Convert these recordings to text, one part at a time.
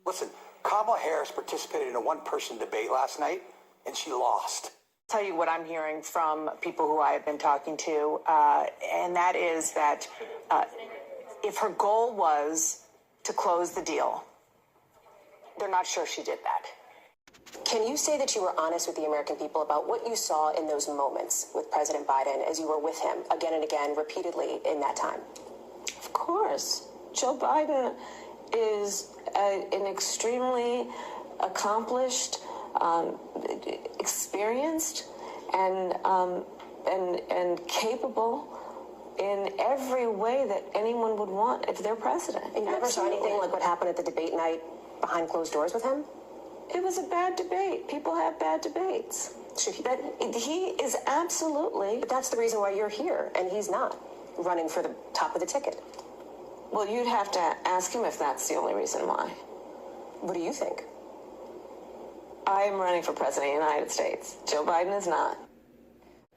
Listen, Kamala Harris participated in a one-person debate last night, and she lost. Tell you what I'm hearing from people who I have been talking to, and that is that if her goal was to close the deal, they're not sure she did that. Can you say that you were honest with the American people about what you saw in those moments with President Biden as you were with him again and again, repeatedly in that time? Of course. Joe Biden is an extremely accomplished, experienced, and capable in every way that anyone would want if they're president. And you never saw anything like what happened at the debate night behind closed doors with him? It was a bad debate. People have bad debates. He is absolutely... But that's the reason why you're here, and he's not running for the top of the ticket. Well, you'd have to ask him if that's the only reason why. What do you think? I am running for president of the United States. Joe Biden is not.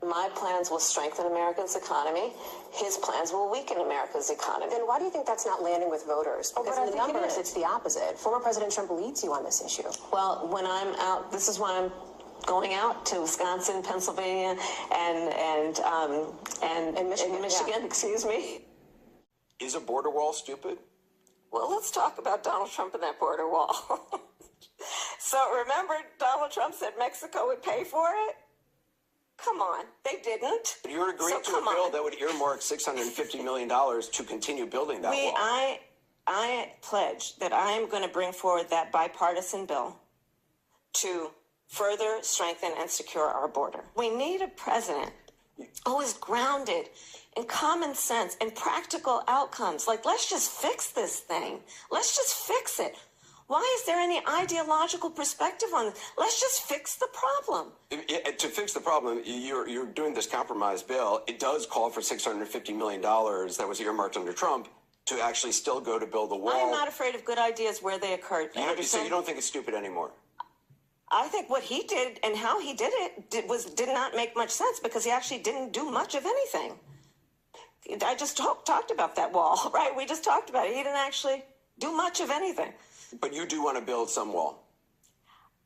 My plans will strengthen America's economy. His plans will weaken America's economy. Then why do you think that's not landing with voters? Because in the numbers, it's the opposite. Former President Trump leads you on this issue. Well, when I'm out, this is why I'm going out to Wisconsin, Pennsylvania, and Michigan, yeah. Excuse me. Is a border wall stupid? Well, let's talk about Donald Trump and that border wall. So remember, Donald Trump said Mexico would pay for it? Come on, they didn't. But you agreed to a bill that would earmark $650 million to continue building that wall. I pledge that I am going to bring forward that bipartisan bill to further strengthen and secure our border. We need a president who is grounded in common sense and practical outcomes. Like, let's just fix this thing. Let's just fix it. Why is there any ideological perspective on this? Let's just fix the problem. To fix the problem, you're doing this compromise bill. It does call for $650 million that was earmarked under Trump to actually still go to build the wall. I am not afraid of good ideas where they occurred. So you don't think it's stupid anymore? I think what he did and how he did it did not make much sense because he actually didn't do much of anything. I just talked about that wall, right? We just talked about it. He didn't actually do much of anything. But you do want to build some wall.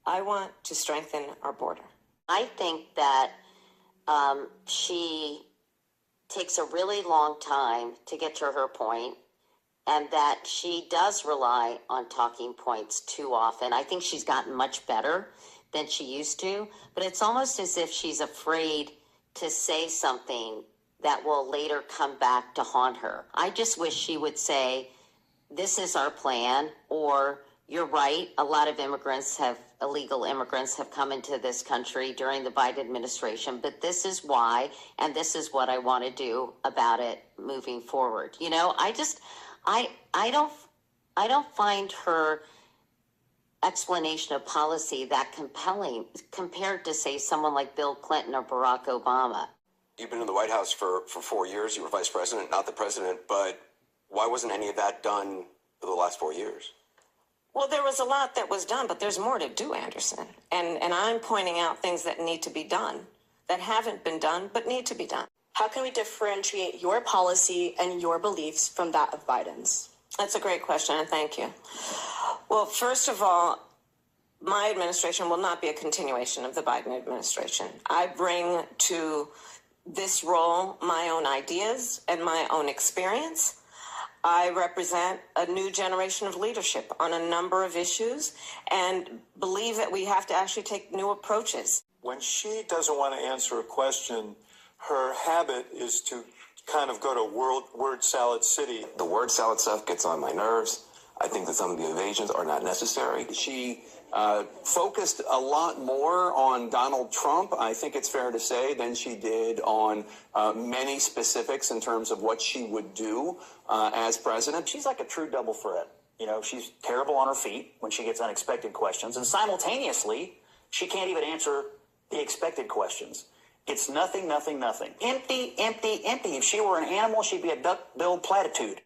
I want to strengthen our border. I think that she takes a really long time to get to her point, and that she does rely on talking points too often. I think she's gotten much better than she used to, but it's almost as if she's afraid to say something that will later come back to haunt her. I just wish she would say, this is our plan, or you're right, a lot of illegal immigrants have come into this country during the Biden administration, but this is why, and this is what I want to do about it moving forward. You know, I don't find her explanation of policy that compelling compared to, say, someone like Bill Clinton or Barack Obama. You've been in the White House for 4 years. You were vice president, not the president, but why wasn't any of that done for the last 4 years? Well, there was a lot that was done, but there's more to do, Anderson. And I'm pointing out things that need to be done, that haven't been done, but need to be done. How can we differentiate your policy and your beliefs from that of Biden's? That's a great question, and thank you. Well, first of all, my administration will not be a continuation of the Biden administration. I bring to this role my own ideas and my own experience. I represent a new generation of leadership on a number of issues and believe that we have to actually take new approaches. When she doesn't want to answer a question, her habit is to kind of go to word salad city. The word salad stuff gets on my nerves. I think that some of the evasions are not necessary. She focused a lot more on Donald Trump, I think it's fair to say, than she did on many specifics in terms of what she would do as president. She's like a true double threat. You know, she's terrible on her feet when she gets unexpected questions, and simultaneously, she can't even answer the expected questions. It's nothing, nothing, nothing. Empty, empty, empty. If she were an animal, she'd be a duck-billed platitude.